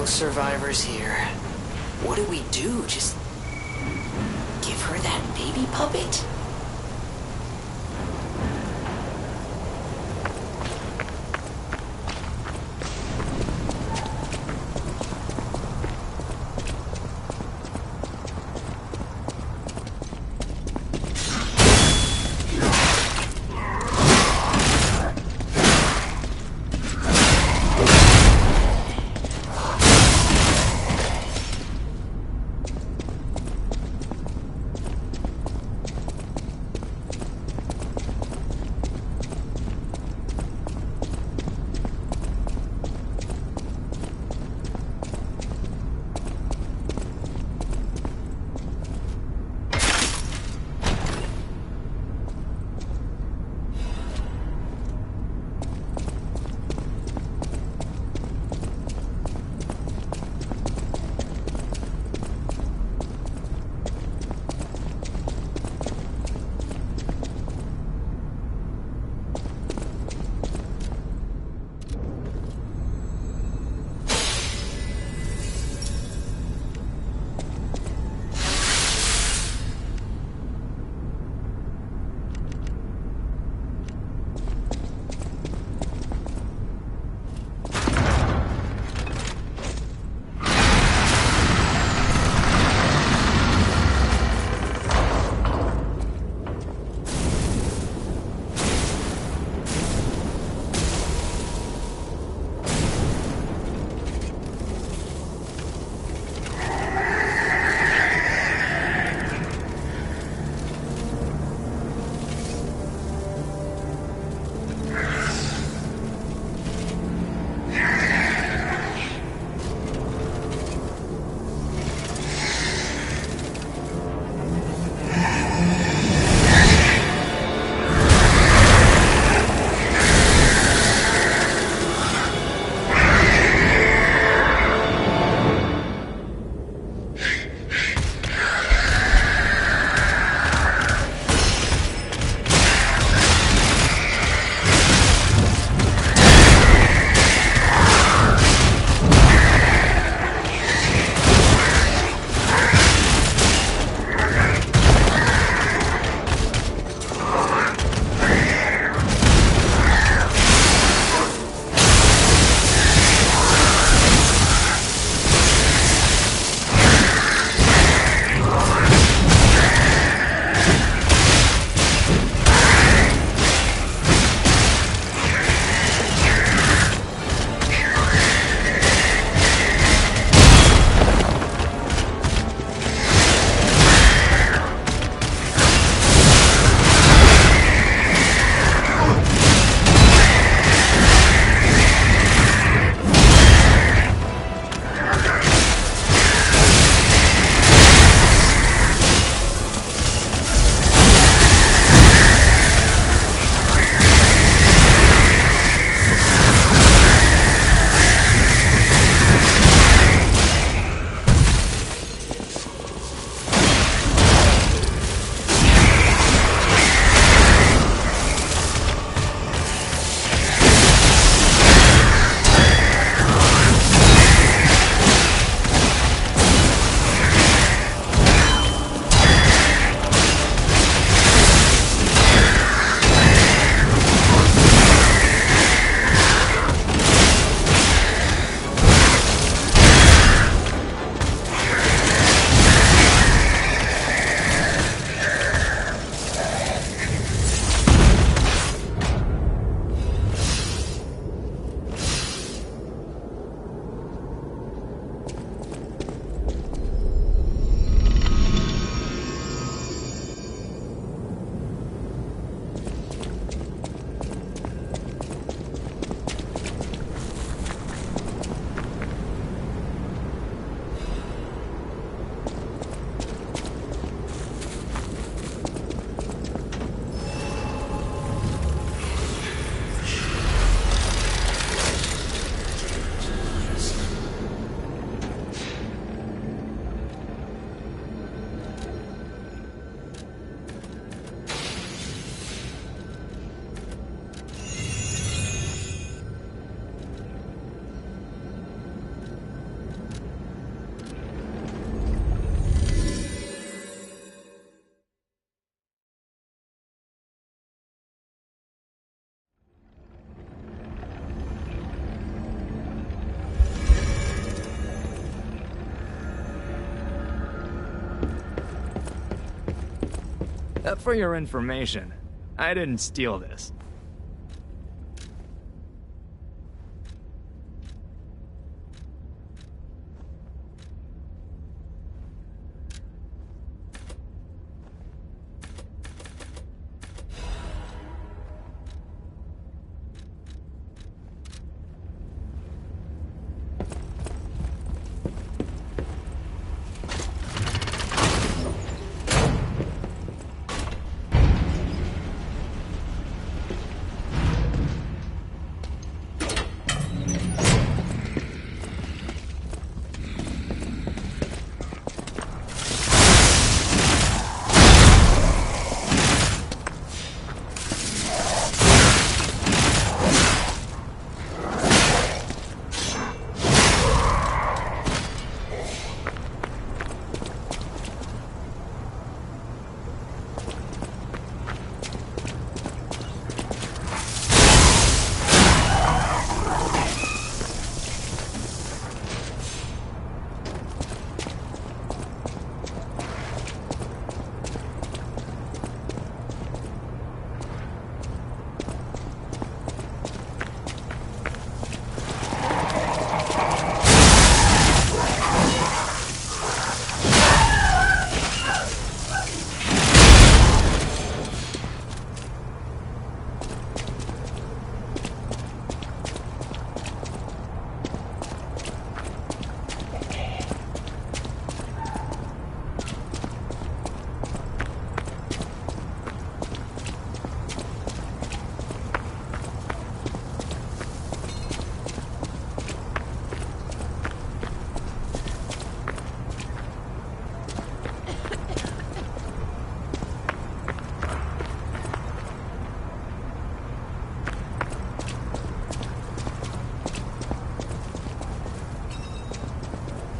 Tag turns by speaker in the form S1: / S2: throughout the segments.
S1: survivors here. What do we do? Just give her that baby puppet?
S2: For your information, I didn't steal this.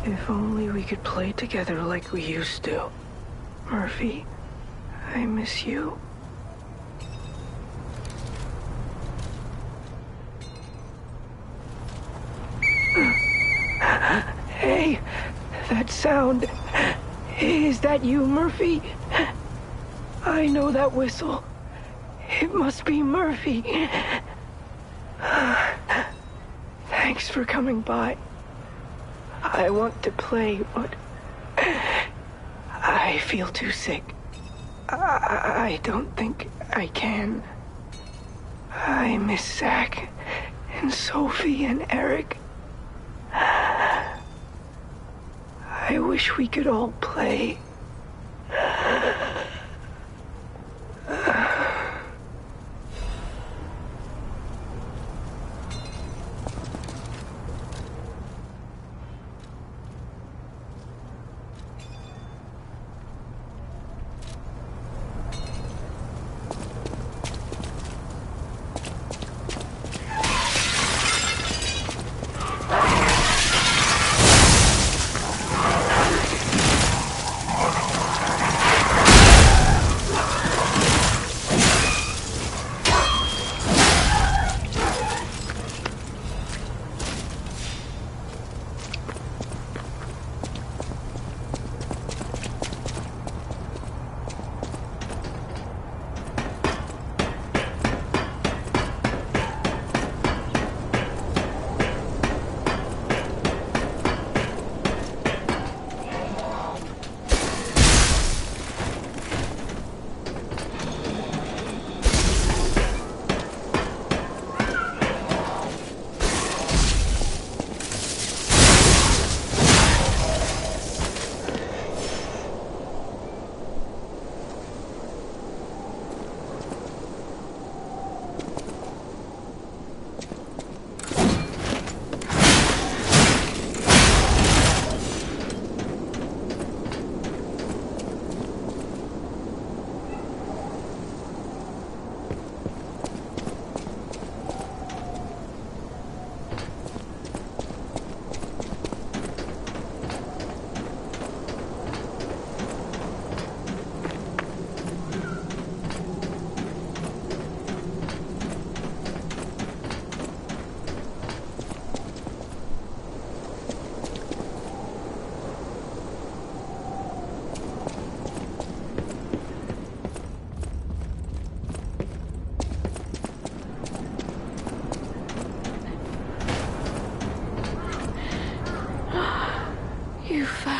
S3: If only we could play together like we used to. Murphy, I miss you. Hey, that sound. Is that you, Murphy? I know that whistle. It must be Murphy. Thanks for coming by. I want to play, but I feel too sick. I don't think I can. I miss Zach and Sophie and Eric. I wish we could all play.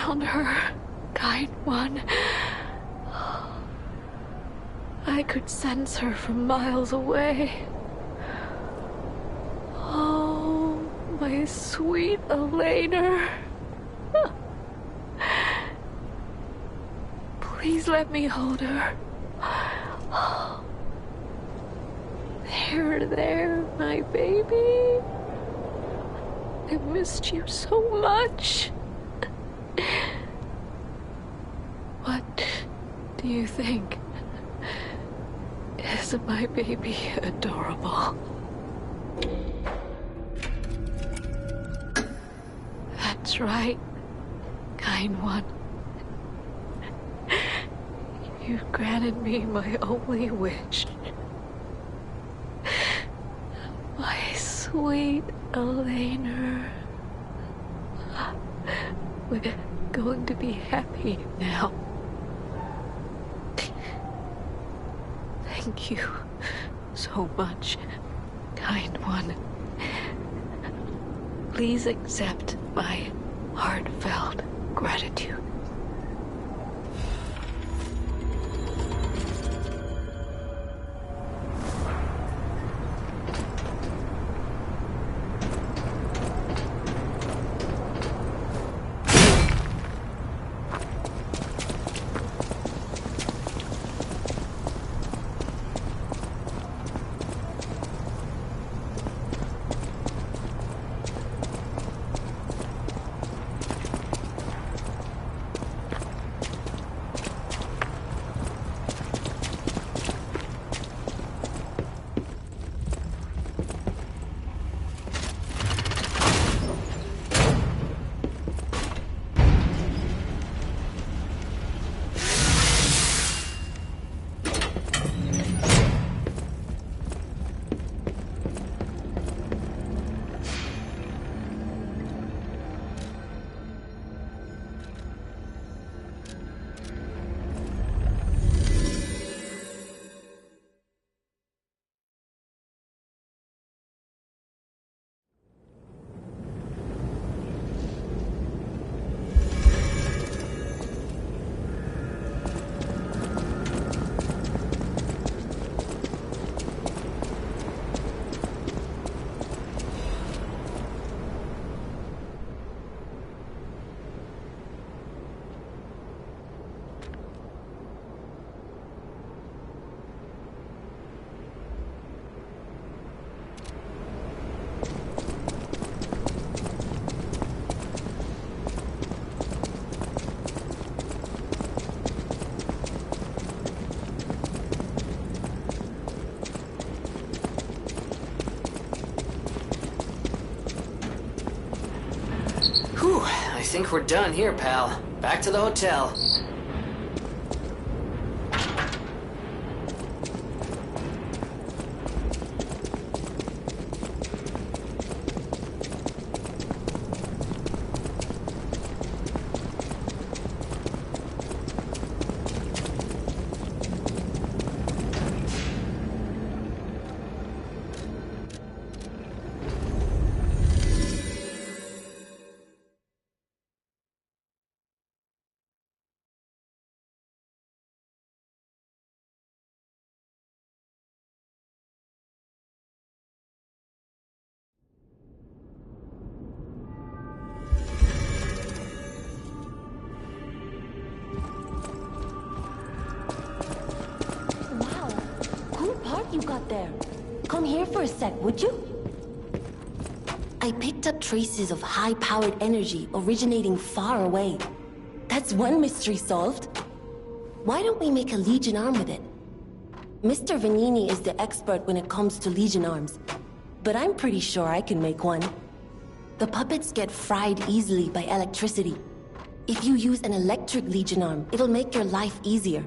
S3: found her, kind one. I could sense her from miles away. Oh, my sweet Elena. Please let me hold her. There, my baby. I missed you so much. What do you think? Isn't my baby adorable? That's right, kind one. You granted me my only wish. My sweet Elena. We're going to be happy now. Thank you so much, kind one. Please accept my heartfelt gratitude.
S1: I think we're done here, pal. Back to the hotel.
S4: You got there. Come here for a sec, would you? I picked up traces of high-powered energy originating far away. That's one mystery solved. Why don't we make a Legion arm with it? Mr. Vanini is the expert when it comes to Legion arms, but I'm pretty sure I can make one. The puppets get fried easily by electricity. If you use an electric Legion arm, it'll make your life easier.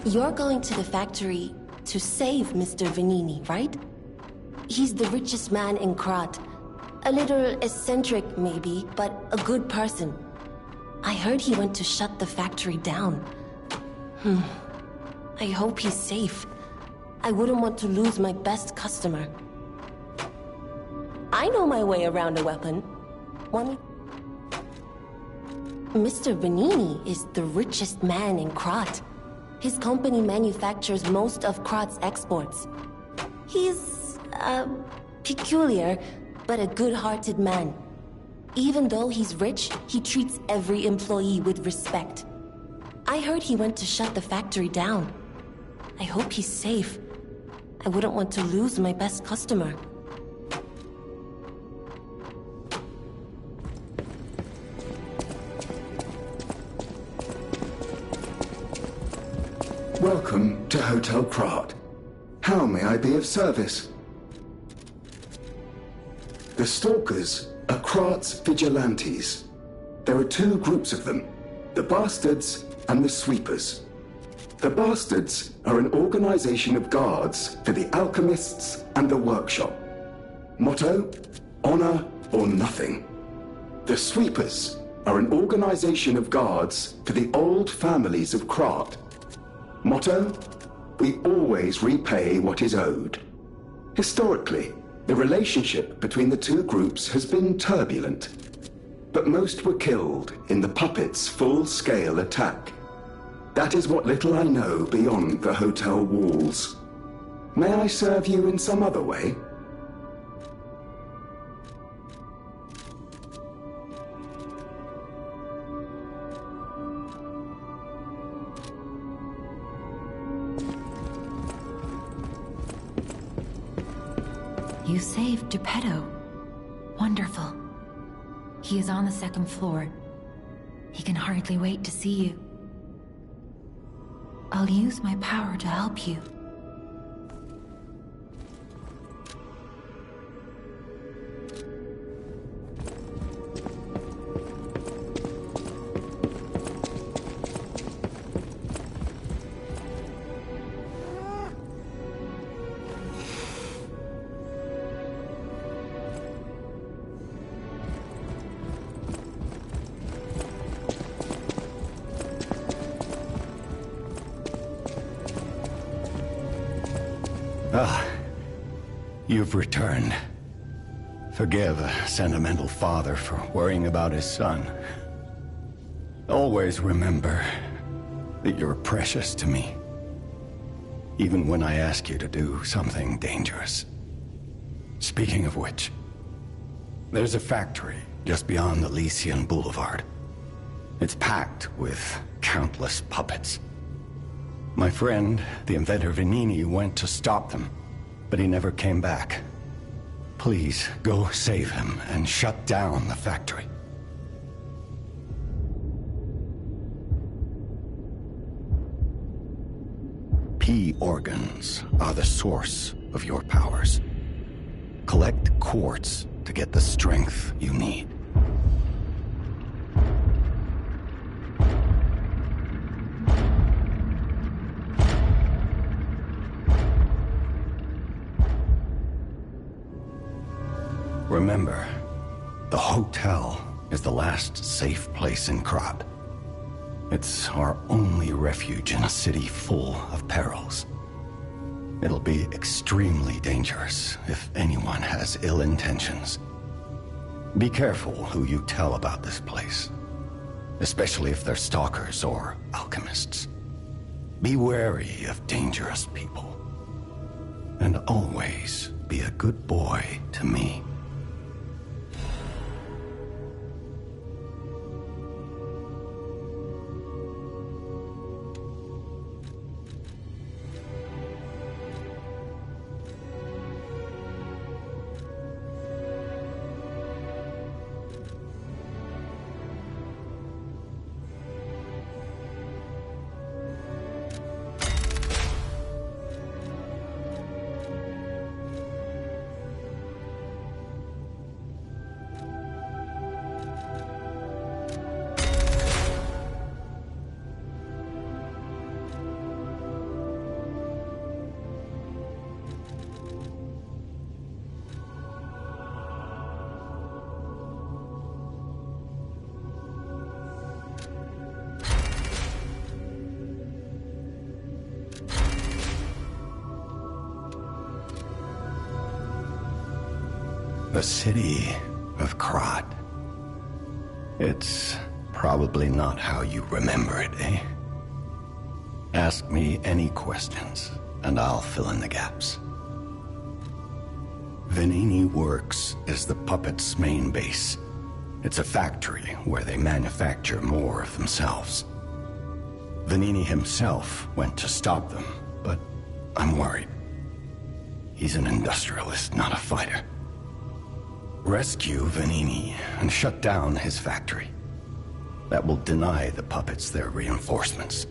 S4: You're going to the factory to save Mr. Vanini, right? He's the richest man in Krat. A little eccentric, maybe, but a good person. I heard he went to shut the factory down. I hope he's safe. I wouldn't want to lose my best customer. I know my way around a weapon. Mr. Benini is the richest man in Krat. His company manufactures most of Krat's exports. He's, peculiar, but a good-hearted man. Even though he's rich, he treats every employee with respect. I heard he went to shut the factory down. I hope he's safe. I wouldn't want to lose my best customer.
S5: Welcome to Hotel Krat. How may I be of service? The Stalkers are Krat's vigilantes. There are two groups of them, the Bastards and the Sweepers. The Bastards are an organization of guards for the alchemists and the workshop. Motto, honor or nothing. The Sweepers are an organization of guards for the old families of Krat. Motto, we always repay what is owed. Historically, the relationship between the two groups has been turbulent, but most were killed in the puppets' full-scale attack. That is what little I know beyond the hotel walls. May I serve you in some other way?
S6: You saved Geppetto. Wonderful. He is on the second floor. He can hardly wait to see you. I'll use my power to help you.
S7: Ah, you've returned. Forgive a sentimental father for worrying about his son. Always remember that you're precious to me, even when I ask you to do something dangerous. Speaking of which, there's a factory just beyond the Lycian Boulevard. It's packed with countless puppets. My friend, the inventor Venini, went to stop them, but he never came back. Please, go save him and shut down the factory. P organs are the source of your powers. Collect quartz to get the strength you need. Remember, the hotel is the last safe place in Krat. It's our only refuge in a city full of perils. It'll be extremely dangerous if anyone has ill intentions. Be careful who you tell about this place, especially if they're stalkers or alchemists. Be wary of dangerous people. And always be a good boy to me. The city of Krat. It's probably not how you remember it, eh? Ask me any questions, and I'll fill in the gaps. Venini Works is the puppet's main base. It's a factory where they manufacture more of themselves. Venini himself went to stop them, but I'm worried. He's an industrialist, not a fighter. Rescue Venini and shut down his factory. That will deny the puppets their reinforcements.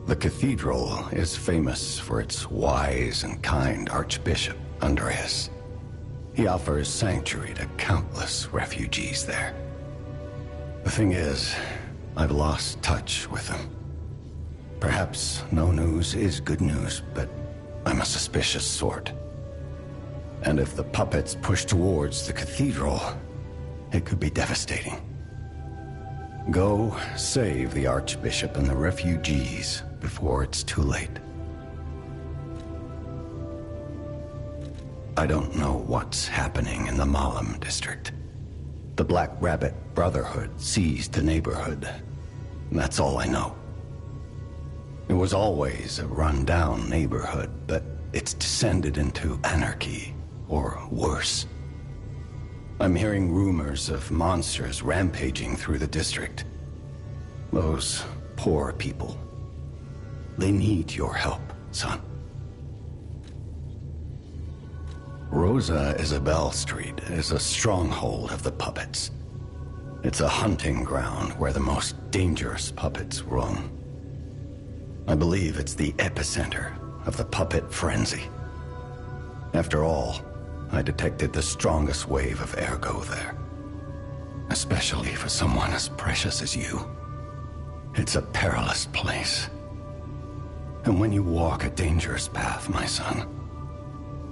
S7: The cathedral is famous for its wise and kind Archbishop, Andreas. He offers sanctuary to countless refugees there. The thing is, I've lost touch with him. Perhaps no news is good news, but I'm a suspicious sort. And if the puppets push towards the cathedral, it could be devastating. Go save the Archbishop and the refugees before it's too late. I don't know what's happening in the Malum district. The Black Rabbit Brotherhood seized the neighborhood. That's all I know. It was always a run-down neighborhood, but it's descended into anarchy, or worse. I'm hearing rumors of monsters rampaging through the district. Those poor people. They need your help, son. Rosa Isabel Street is a stronghold of the puppets. It's a hunting ground where the most dangerous puppets roam. I believe it's the epicenter of the puppet frenzy. After all, I detected the strongest wave of ergo there. Especially for someone as precious as you. It's a perilous place. And when you walk a dangerous path, my son,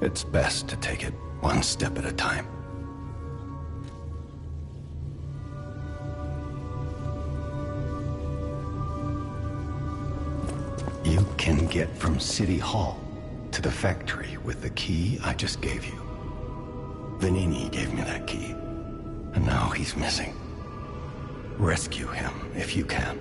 S7: it's best to take it one step at a time. You can get from City Hall to the factory with the key I just gave you. Venini gave me that key, and now he's missing. Rescue him if you can.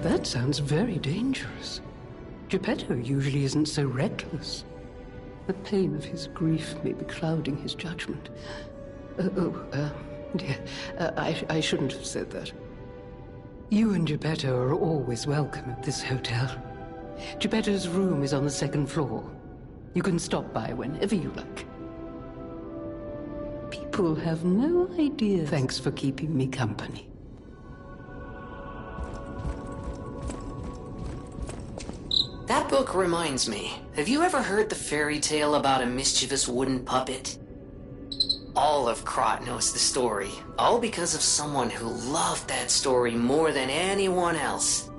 S3: That sounds very dangerous. Geppetto usually isn't so reckless. The pain of his grief may be clouding his judgment. Dear, I shouldn't have said that. You and Geppetto are always welcome at this hotel. Geppetto's room is on the second floor. You can stop by whenever you like. People have no idea. Thanks for keeping me company.
S1: That book reminds me. Have you ever heard the fairy tale about a mischievous wooden puppet? All of Krat knows the story, all because of someone who loved that story more than anyone else.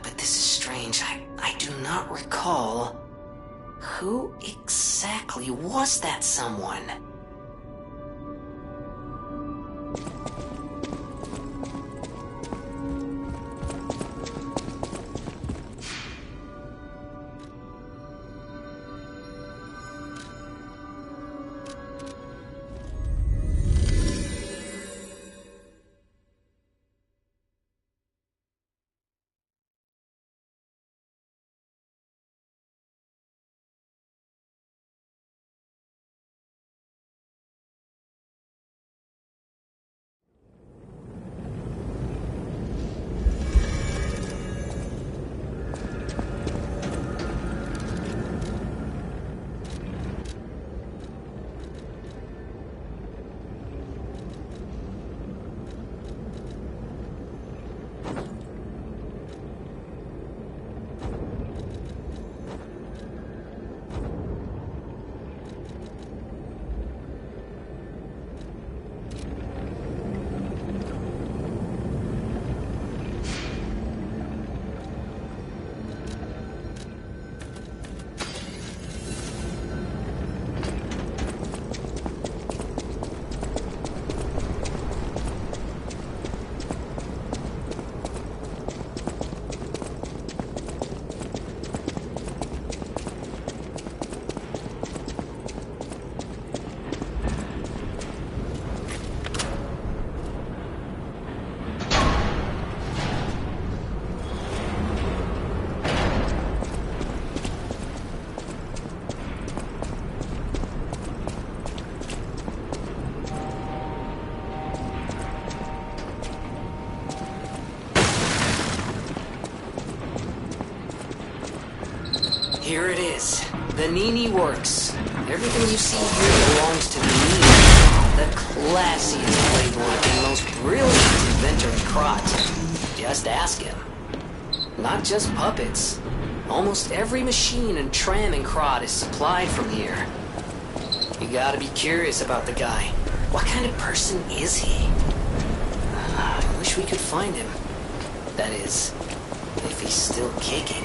S1: But this is strange. I do not recall. Who exactly was that someone? Here it is. The Nini Works. Everything you see here belongs to the Nini, the classiest playboy and most brilliant inventor in Krot. Just ask him. Not just puppets. Almost every machine and tram in Krot is supplied from here. You gotta be curious about the guy. What kind of person is he? I wish we could find him. That is, if he's still kicking.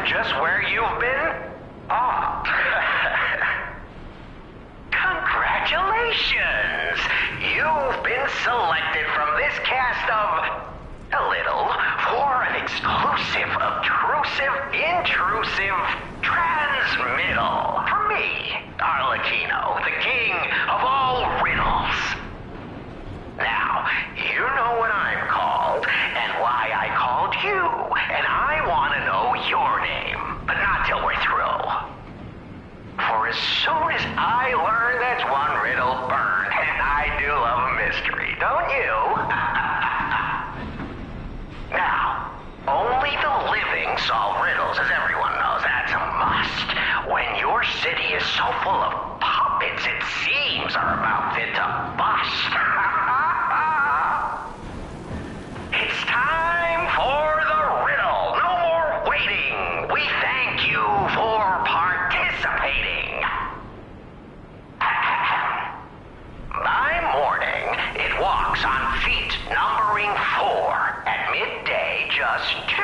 S8: just where you've been? Oh. Congratulations! You've been selected from this cast of a little for an exclusive, obtrusive, intrusive transmittal for me, Arlecchino, the king of all riddles. Now, you know what I'm called and why I called you, and I want to know your name, but not till we're through. For as soon as I learn that's one riddle burned, and I do love a mystery, don't you? Now, only the living solve riddles, as everyone knows. That's a must. When your city is so full of puppets, it seems are about fit to bust. It's time for the riddle. No more waiting. We thank you for participating. By morning, it walks on feet numbering 4. At midday, just 2.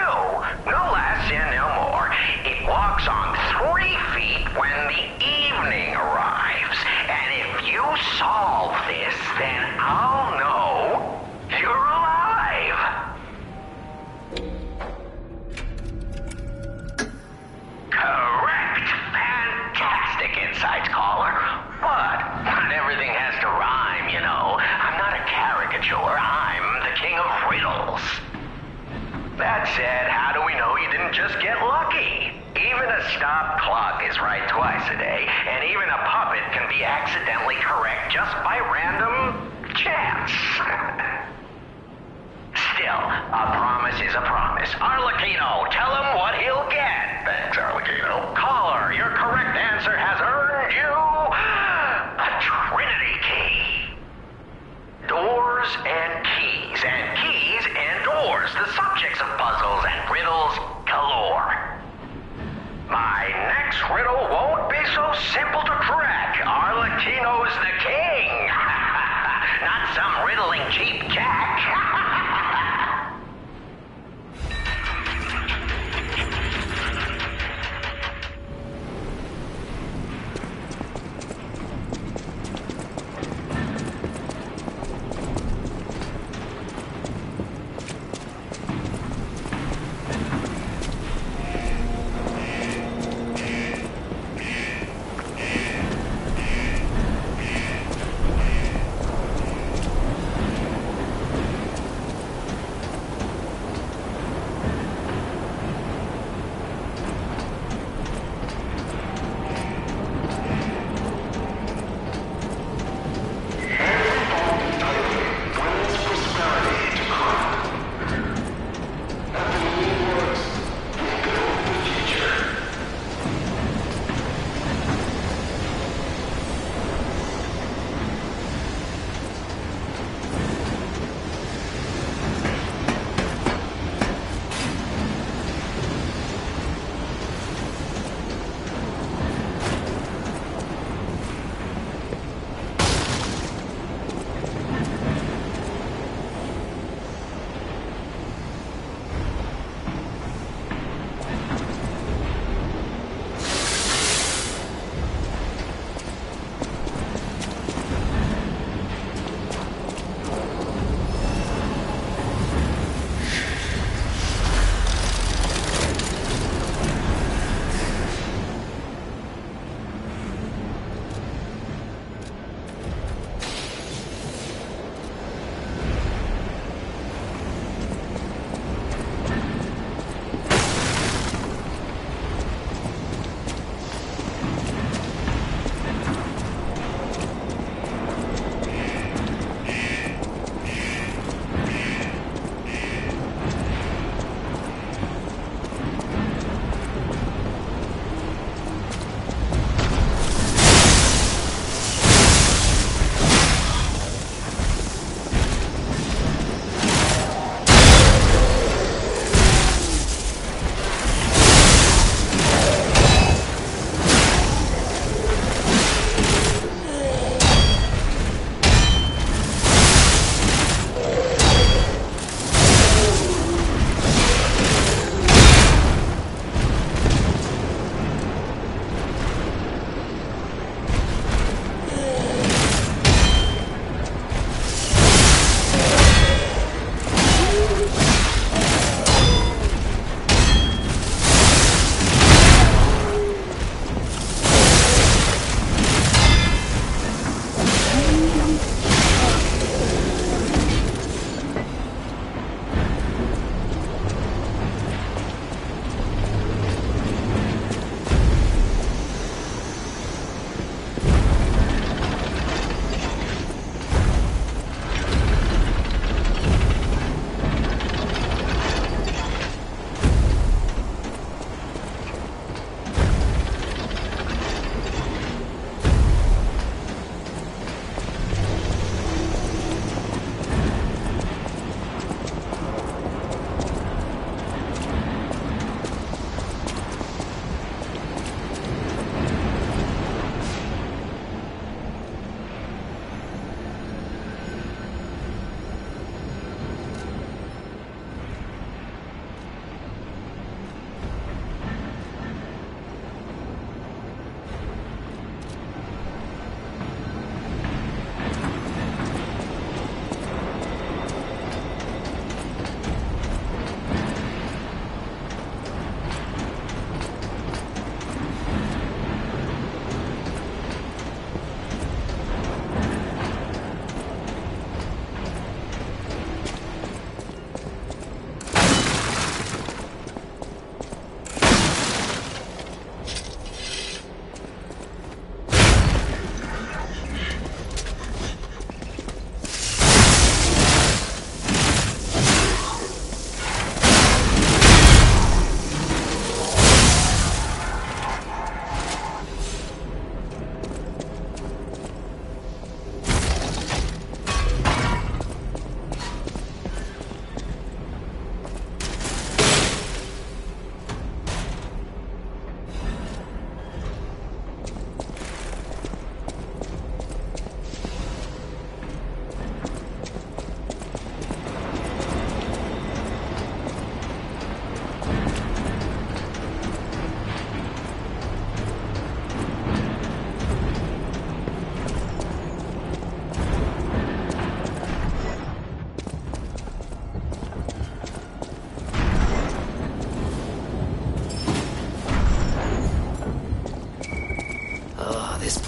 S8: No less and no more. It walks on 3 feet when the evening arrives. And if you solve this, then I'll know you're alive. Correct. Fantastic insights, caller. But not everything has to rhyme, you know. I'm not a caricature. I'm the king of riddles. That said, how do we know you didn't just get lucky? Even a stopped clock is right twice a day, and even a puppet can be accidentally correct just by random chance. Still, a promise is a promise. Arlecchino, tell him what he'll get. Thanks, Arlecchino. Caller, your correct answer has earned you a Trinity key. Doors and keys and doors, the subjects of puzzles and riddles galore. My next riddle won't be so simple to crack. Arlecchino's the king. Not some riddling cheap jack.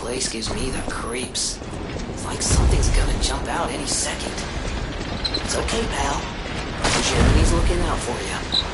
S1: place gives me the creeps. It's like something's gonna jump out any second. It's okay, pal. Jeremy's looking out for you.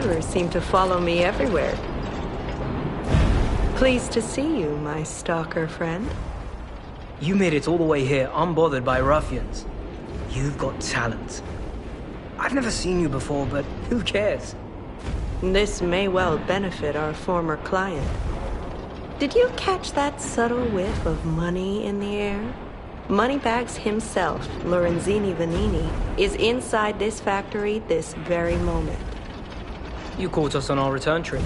S3: subscribers seem to follow me everywhere. Pleased to see you, my stalker friend.
S9: You made it all the way here unbothered by ruffians. You've got talent. I've never seen you before, but who cares?
S3: This may well benefit our former client. Did you catch that subtle whiff of money in the air? Moneybags himself, Lorenzini Vanini, is inside this factory this very moment.
S9: You caught us on our return trip.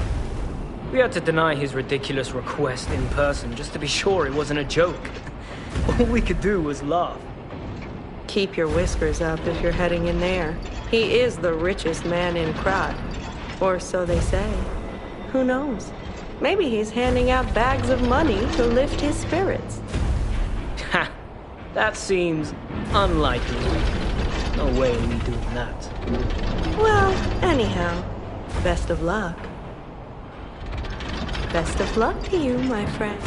S9: We had to deny his ridiculous request in person just to be sure it wasn't a joke. All we could do was laugh.
S3: Keep your whiskers up if you're heading in there. He is the richest man in Krat. Or so they say. Who knows? Maybe he's handing out bags of money to lift his spirits.
S9: Ha! That seems unlikely. No way we doing that.
S3: Well, anyhow, best of luck. Best of luck to you, my friend.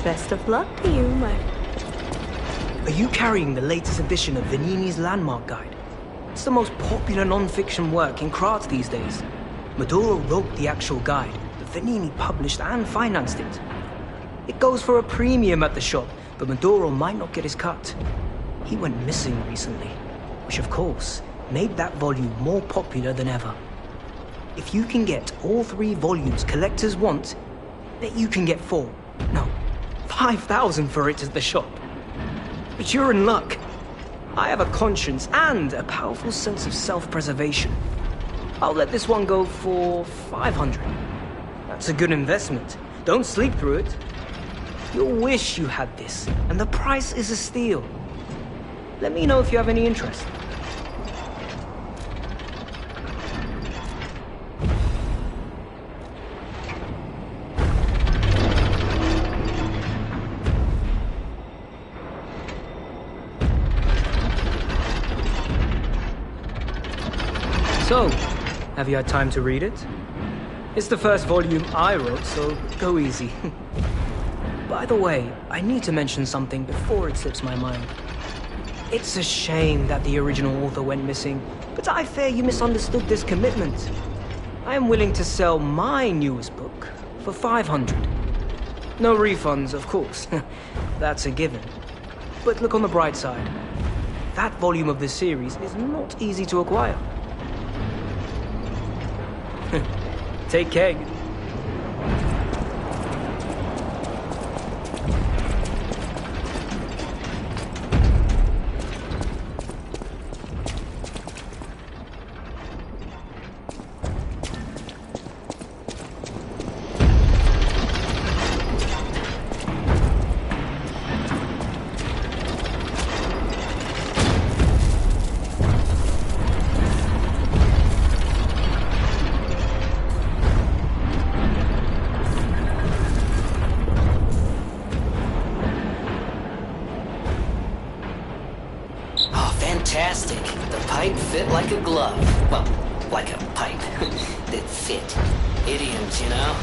S3: Best of luck to you, my...
S9: Are you carrying the latest edition of Venini's Landmark Guide? It's the most popular non-fiction work in Krat these days. Maduro wrote the actual guide, but Venini published and financed it. It goes for a premium at the shop, but Maduro might not get his cut. He went missing recently, which of course made that volume more popular than ever. If you can get all 3 volumes collectors want, bet you can get 4. No, 5,000 for it at the shop. But you're in luck. I have a conscience and a powerful sense of self-preservation. I'll let this one go for 500. That's a good investment. Don't sleep through it. You'll wish you had this, and the price is a steal. Let me know if you have any interest. So, have you had time to read it? It's the first volume I wrote, so go easy. By the way, I need to mention something before it slips my mind. It's a shame that the original author went missing, but I fear you misunderstood this commitment. I am willing to sell my newest book for 500. No refunds, of course. That's a given. But look on the bright side. That volume of the series is not easy to acquire. Take care.
S1: Fantastic. The pipe fit like a glove. Well, like a pipe that fit. Idioms, you know?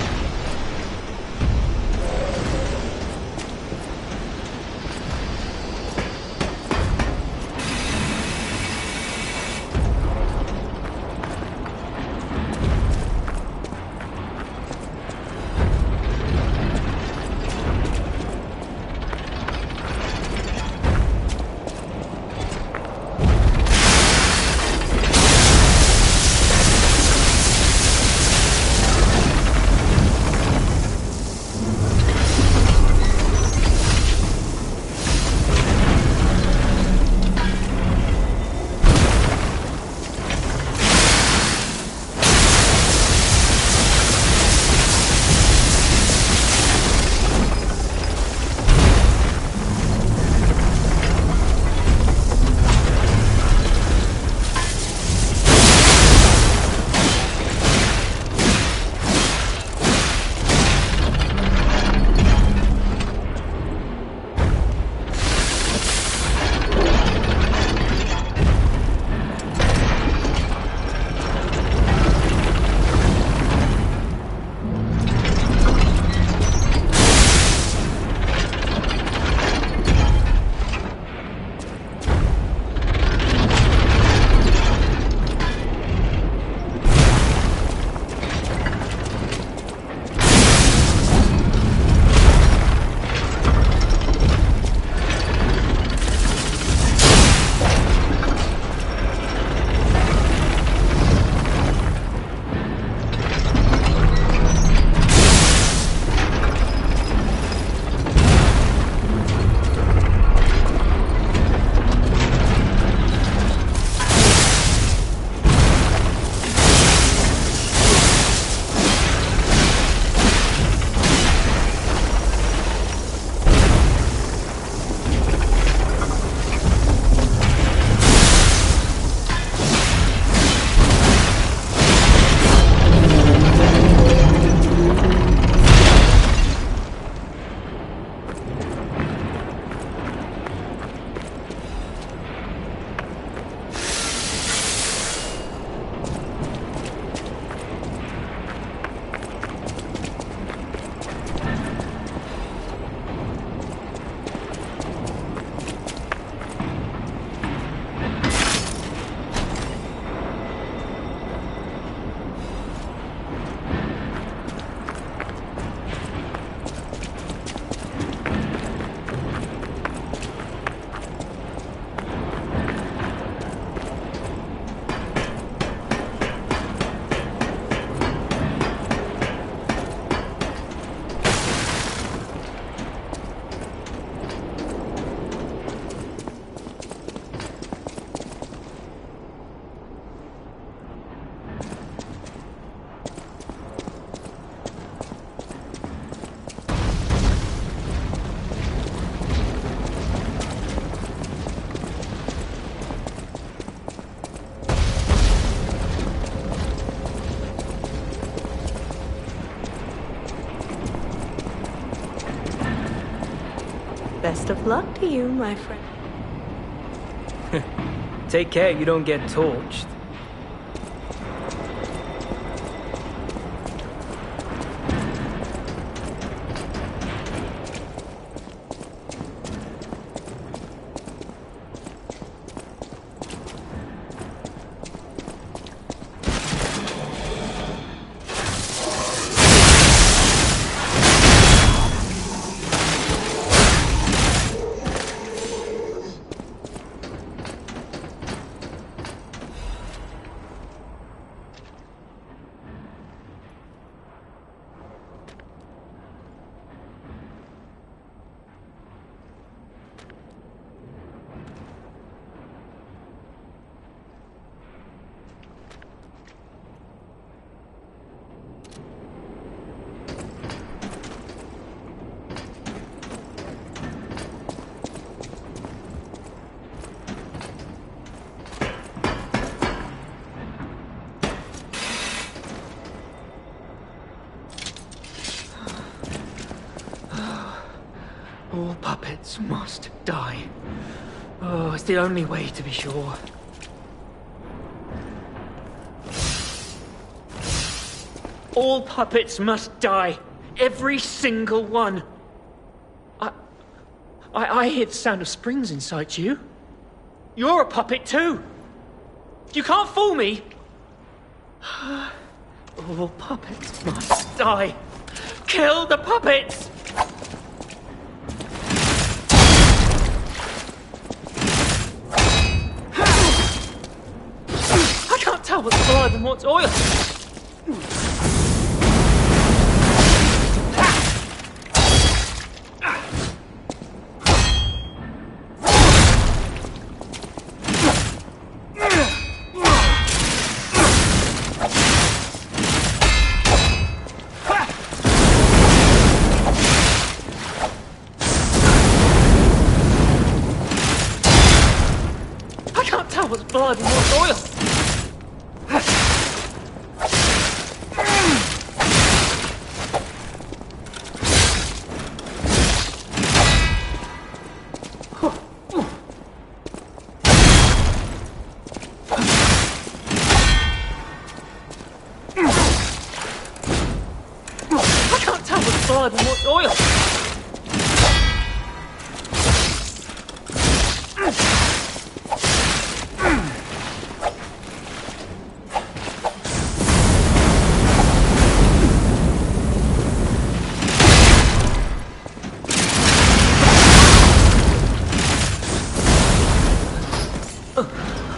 S3: Best of luck to you, my friend.
S9: Take care you don't get torched.
S3: All puppets must die. Oh, it's the only way to be sure. All puppets must die. Every single one. I hear the sound of springs inside you. You're a puppet too. You can't fool me. All puppets must die. Kill the puppets! I can't tell what's blood and what's oil. What's blood and what's oil? I can't tell what's blood and what's oil.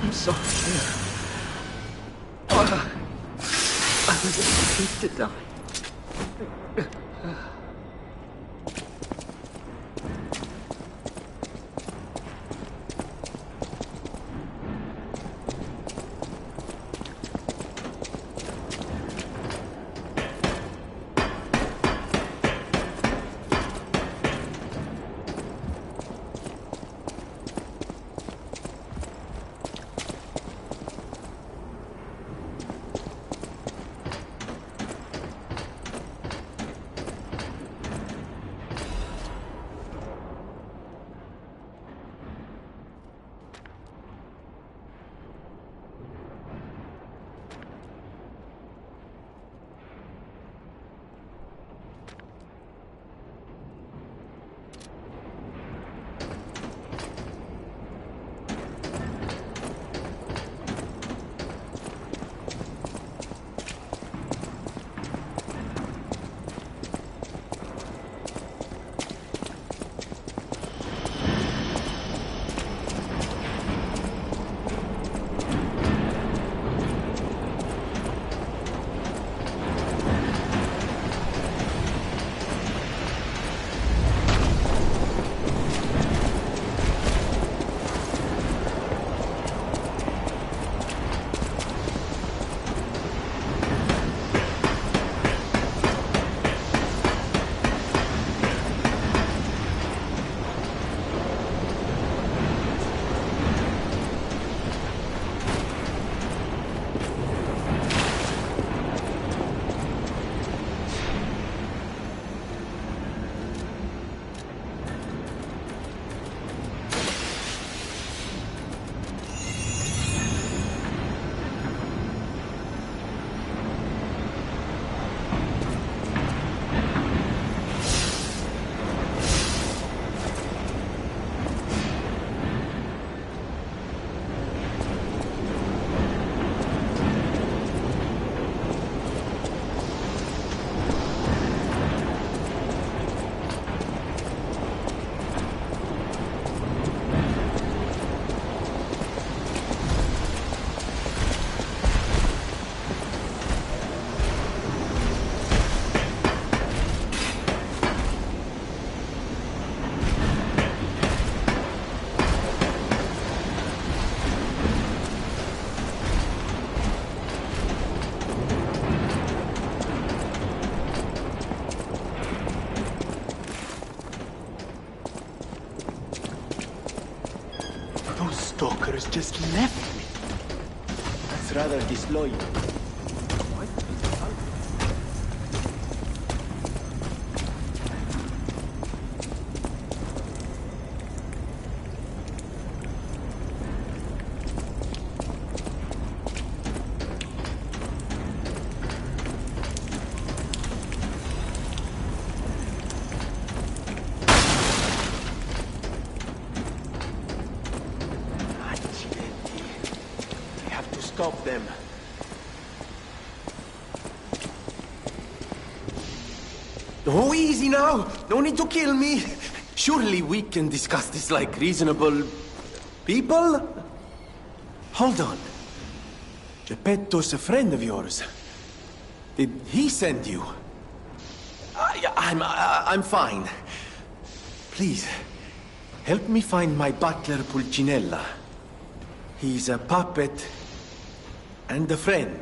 S3: I'm sorry. I was afraid to die.
S10: stalkers just left me. That's rather disloyal. Stop them. Oh, easy now. No need to kill me. Surely we can discuss this like reasonable people? Hold on. Geppetto's a friend of yours. Did he send you? I'm fine. Please, help me find my butler Pulcinella. He's a puppet and a friend.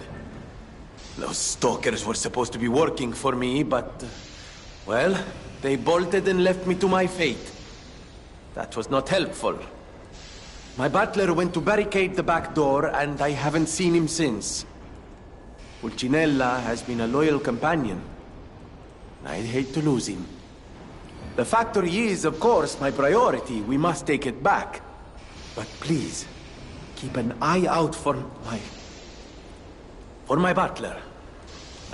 S10: Those stalkers were supposed to be working for me, but... well, they bolted and left me to my fate. That was not helpful. My butler went to barricade the back door, and I haven't seen him since. Pulcinella has been a loyal companion. I'd hate to lose him. The factory is, of course, my priority. We must take it back. But please, keep an eye out for my butler.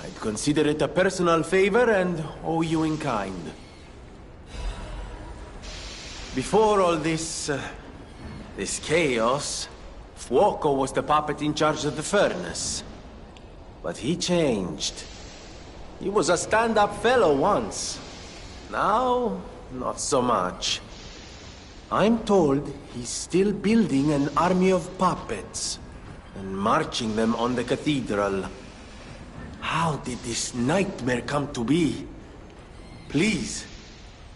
S10: I'd consider it a personal favor and owe you in kind. Before all this chaos, Fuoco was the puppet in charge of the furnace. But he changed. He was a stand-up fellow once. Now, not so much. I'm told he's still building an army of puppets and marching them on the cathedral. How did this nightmare come to be? Please,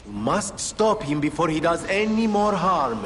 S10: you must stop him before he does any more harm.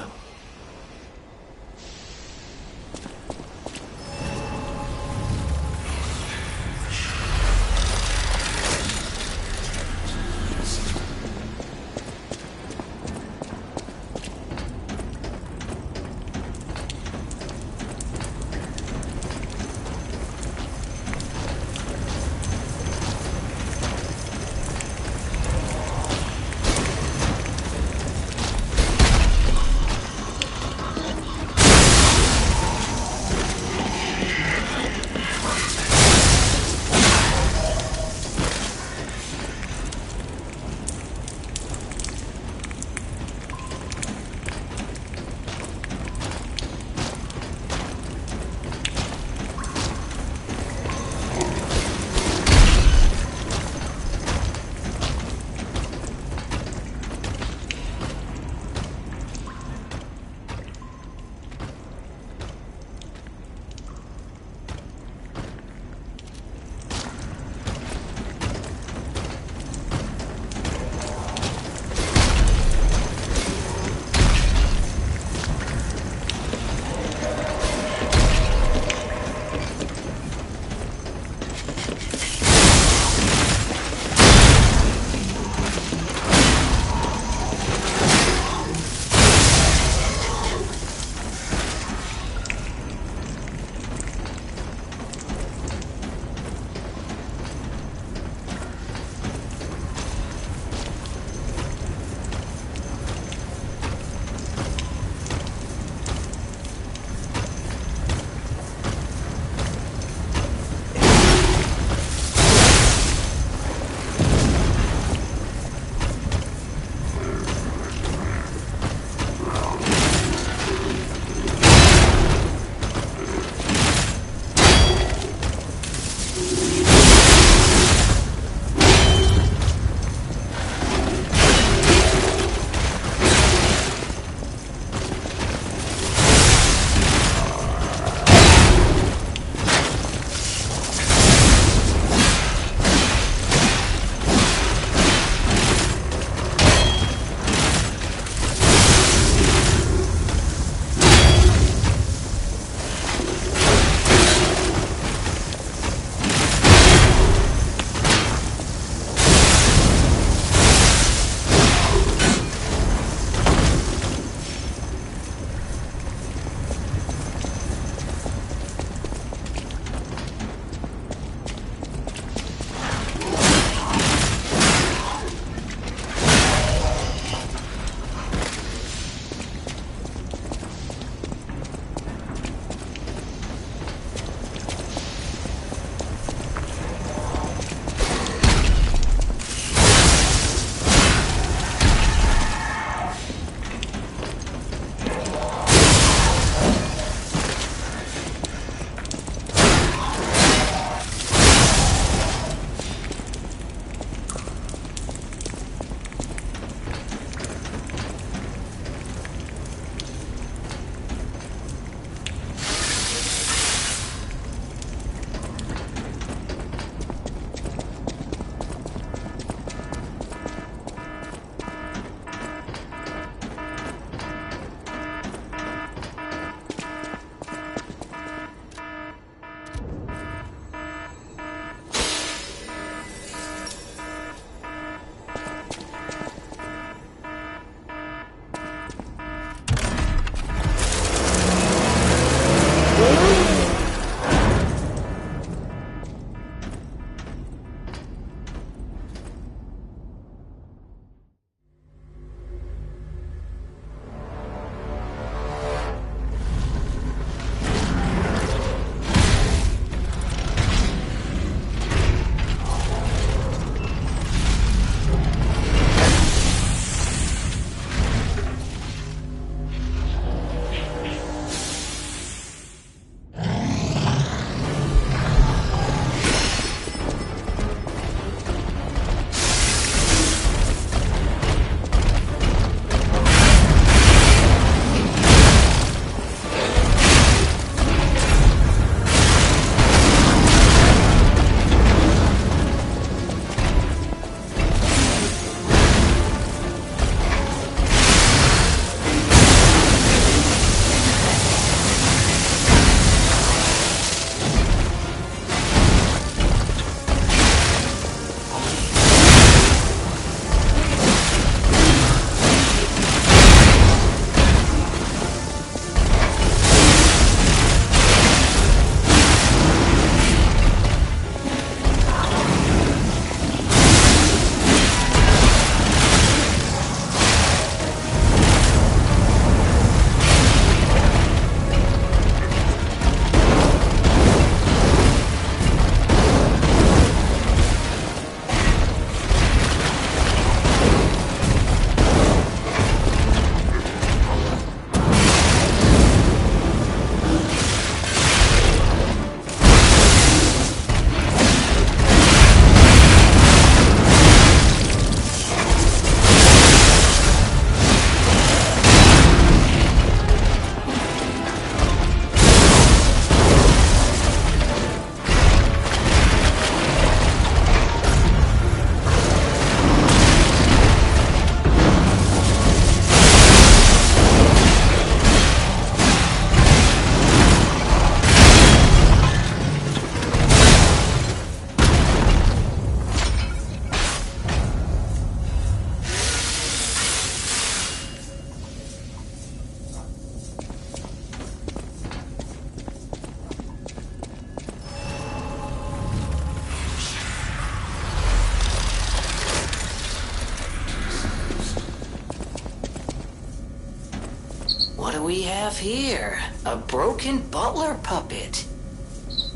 S1: What do we have here? A broken butler puppet.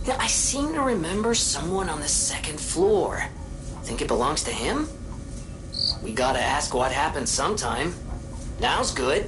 S1: Yeah, I seem to remember someone on the second floor. Think it belongs to him? We gotta ask what happened sometime. Now's good.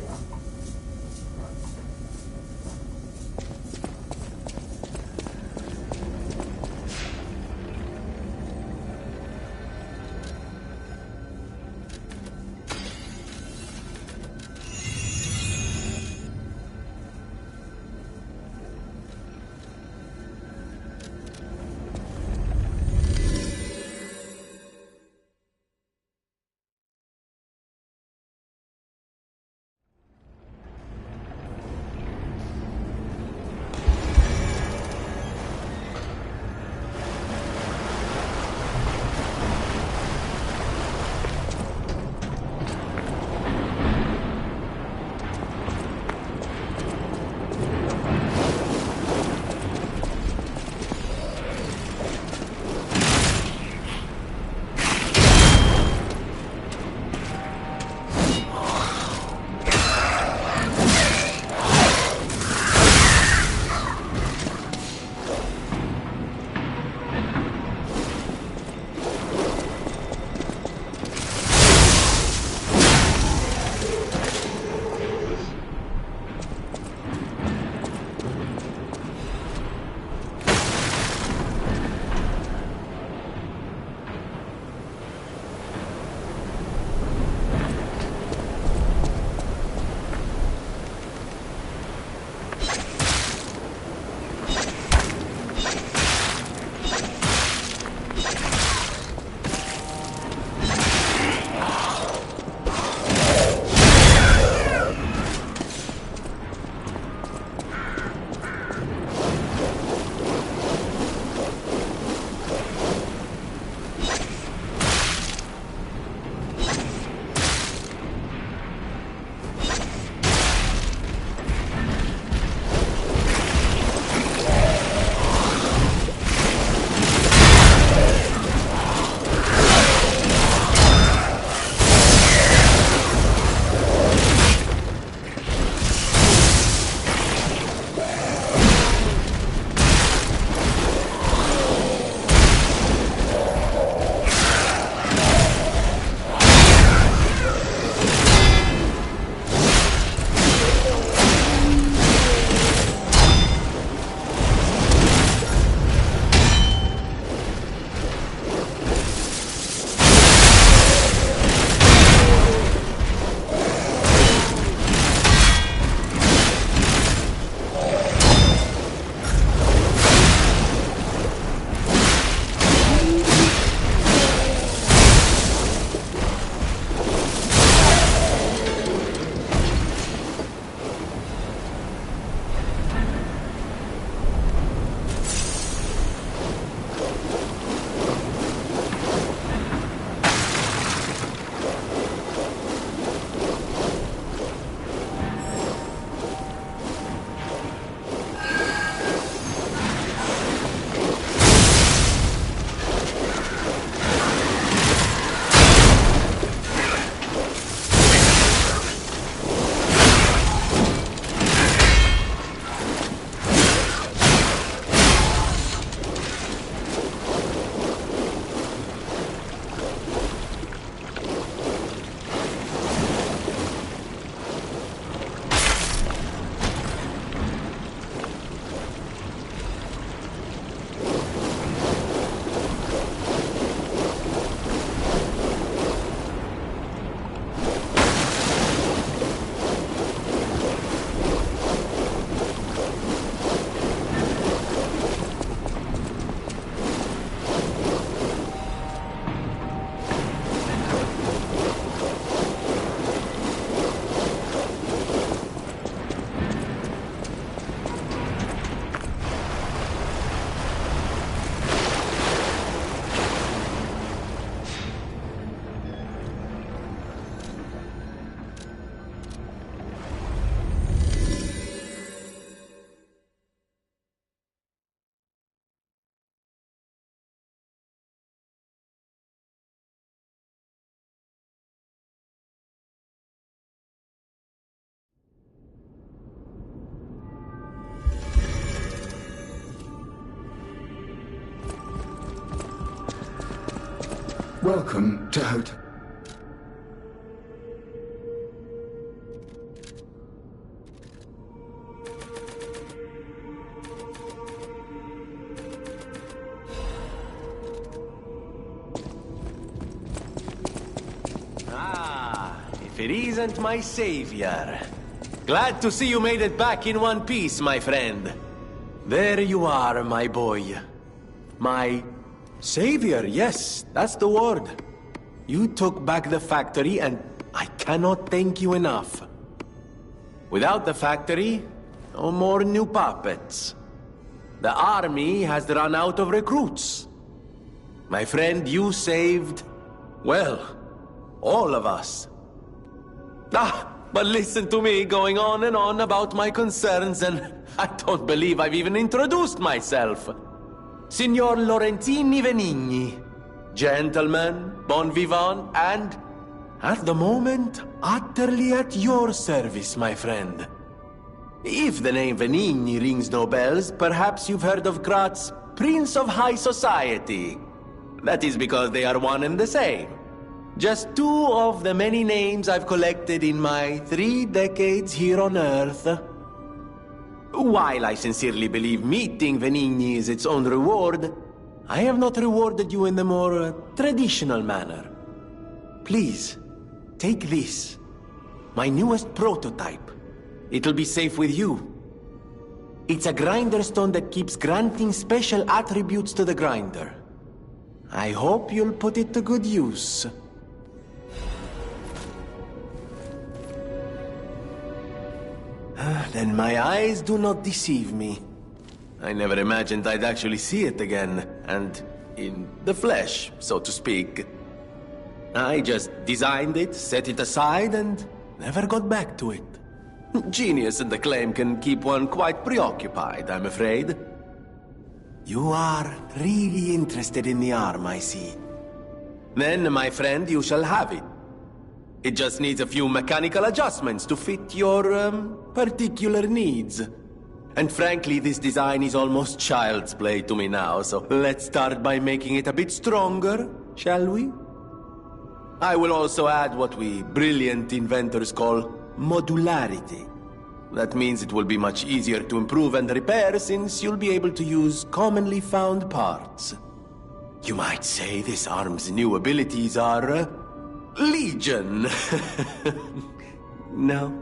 S5: Welcome to Hotel.
S10: If it isn't my savior. Glad to see you made it back in one piece, my friend. There you are, my boy. My savior, yes, that's the word. You took back the factory, and I cannot thank you enough. Without the factory, no more new puppets. The army has run out of recruits. My friend, you saved, well, all of us. But listen to me going on and on about my concerns, and I don't believe I've even introduced myself. Signor Laurentini Venigni, gentleman, bon vivant, and, at the moment, utterly at your service, my friend. If the name Venigni rings no bells, perhaps you've heard of Graz's Prince of High Society. That is because they are one and the same. Just two of the many names I've collected in my 3 decades here on Earth. While I sincerely believe meeting Venigni is its own reward, I have not rewarded you in the more traditional manner. Please, take this. My newest prototype. It'll be safe with you. It's a grinder stone that keeps granting special attributes to the grinder. I hope you'll put it to good use. Then my eyes do not deceive me. I never imagined I'd actually see it again, and in the flesh, so to speak. I just designed it, set it aside, and never got back to it. Genius and acclaim can keep one quite preoccupied, I'm afraid. You are really interested in the arm, I see. Then, my friend, you shall have it. It just needs a few mechanical adjustments to fit your, particular needs. And frankly, this design is almost child's play to me now, so let's start by making it a bit stronger, shall we? I will also add what we brilliant inventors call modularity. That means it will be much easier to improve and repair since you'll be able to use commonly found parts. You might say this arm's new abilities are, legion. No?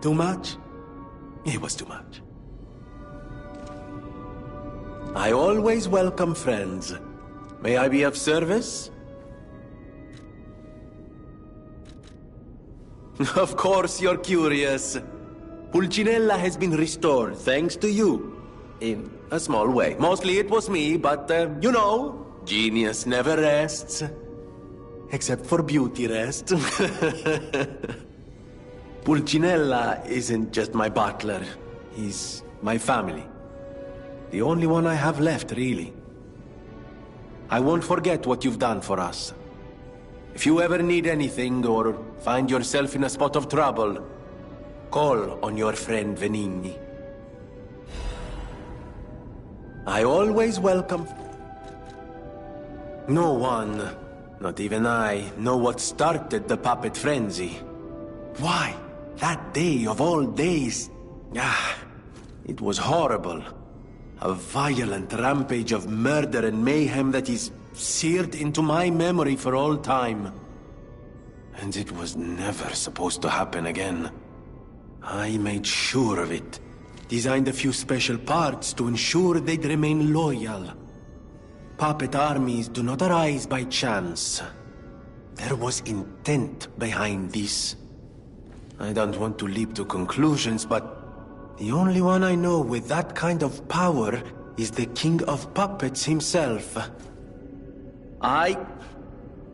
S10: Too much? It was too much. I always welcome friends. May I be of service? Of course you're curious. Pulcinella has been restored thanks to you. In a small way. Mostly it was me, but, you know, genius never rests. Except for beauty rest. Pulcinella isn't just my butler. He's my family. The only one I have left, really. I won't forget what you've done for us. If you ever need anything or find yourself in a spot of trouble, call on your friend Venigni. I always welcome... No one, not even I, know what started the puppet frenzy. Why, that day of all days... it was horrible. A violent rampage of murder and mayhem that is seared into my memory for all time. And it was never supposed to happen again. I made sure of it. Designed a few special parts to ensure they'd remain loyal. Puppet armies do not arise by chance. There was intent behind this. I don't want to leap to conclusions, but the only one I know with that kind of power is the King of Puppets himself.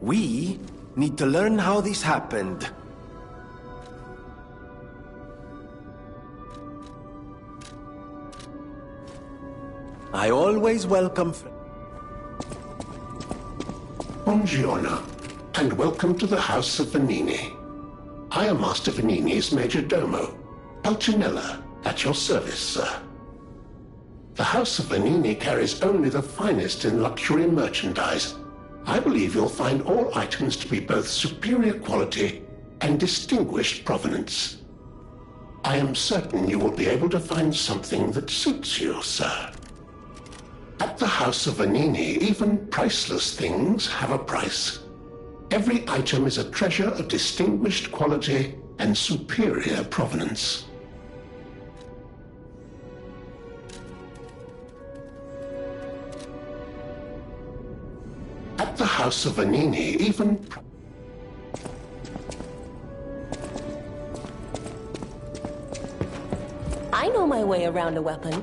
S10: We need to learn how this happened. I always welcome...
S11: Buongiorno, and welcome to the House of Venigni. I am Master Venigni's Major Domo, Pulcinella, at your service, sir. The House of Venigni carries only the finest in luxury merchandise, I believe you'll find all items to be both superior quality and distinguished provenance. I am certain you will be able to find something that suits you, sir. At the House of Vanini, even priceless things have a price. Every item is a treasure of distinguished quality and superior provenance. At the House of Vanini, even...
S4: I know my way around a weapon.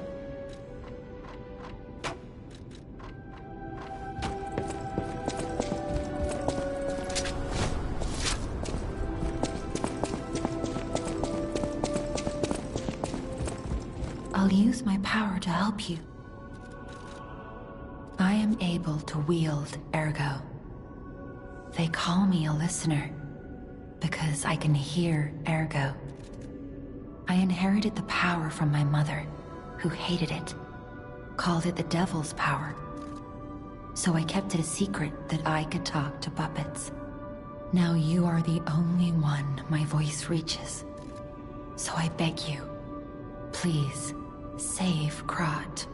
S6: I'll use my power to help you. I am able to wield ergo. They call me a listener because I can hear ergo. I inherited the power from my mother, who hated it, called it the devil's power. So I kept it a secret that I could talk to puppets. Now you are the only one my voice reaches. So I beg you, please, save Krat.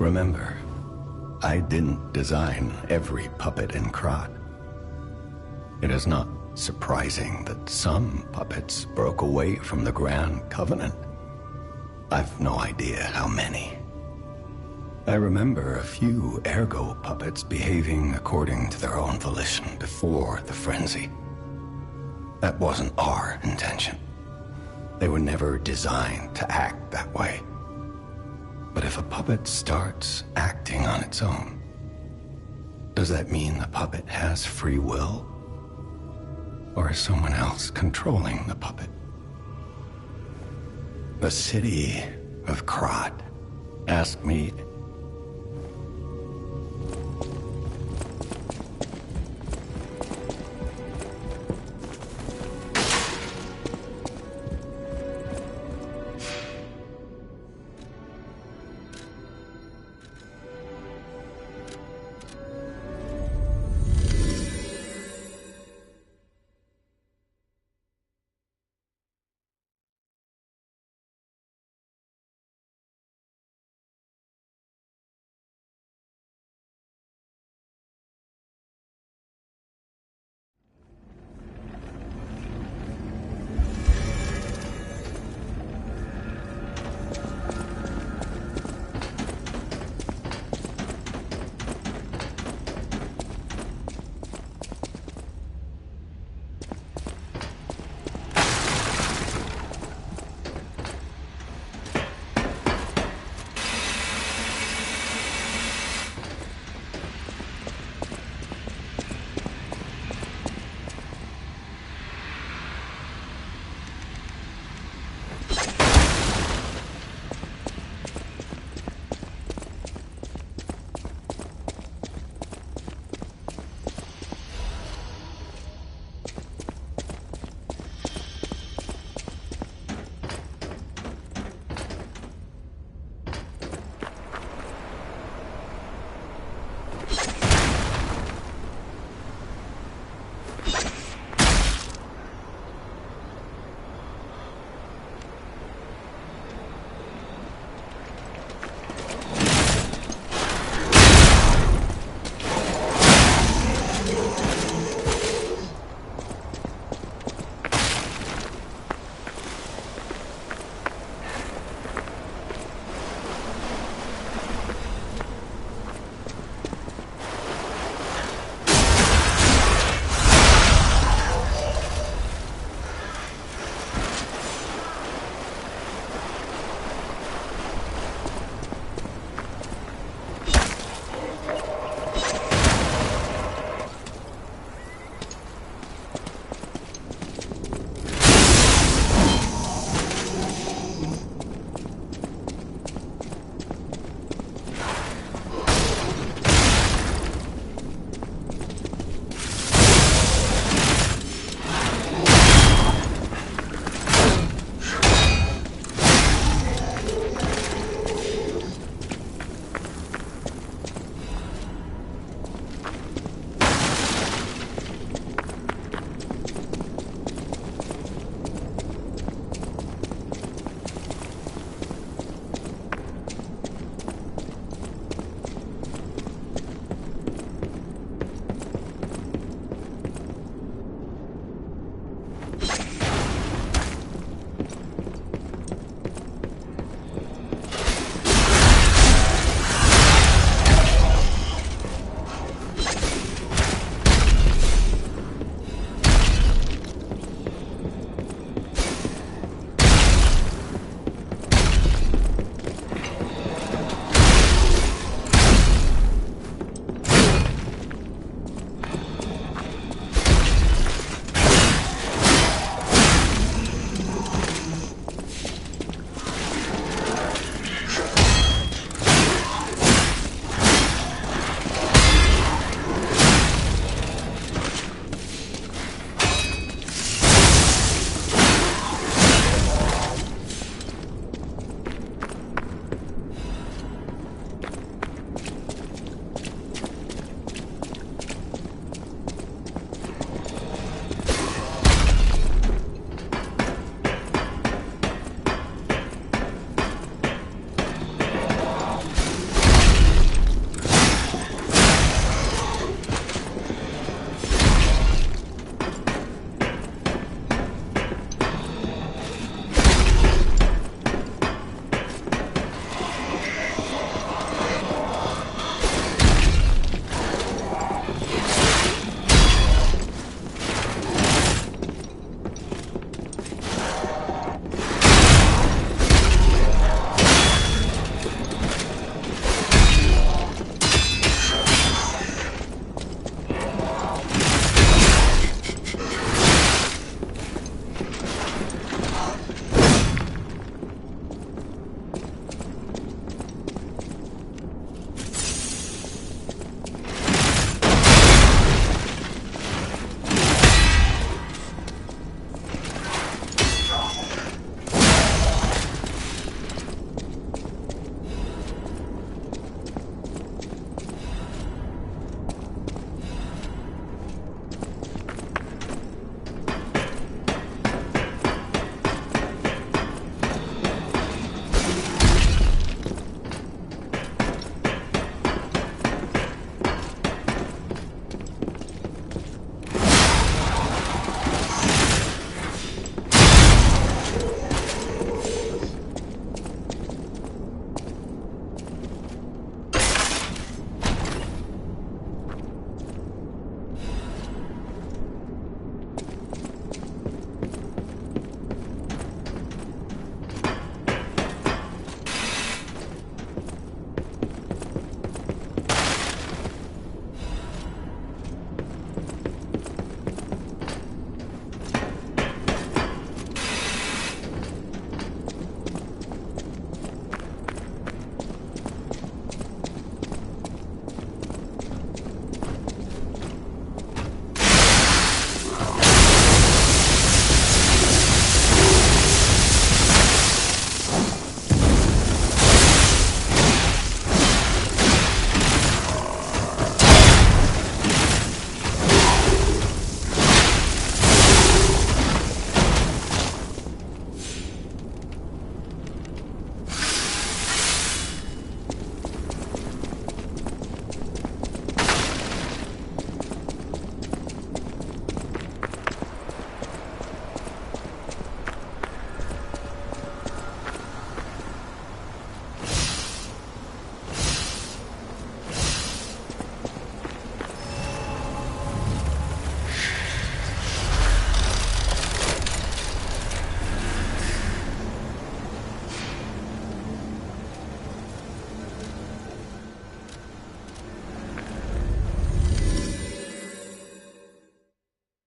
S7: Remember, I didn't design every puppet in Krat. It is not surprising that some puppets broke away from the Grand Covenant. I've no idea how many. I remember a few ergo puppets behaving according to their own volition before the frenzy. That wasn't our intention. They were never designed to act that way. But if a puppet starts acting on its own, does that mean the puppet has free will? Or is someone else controlling the puppet? The city of Krat asked me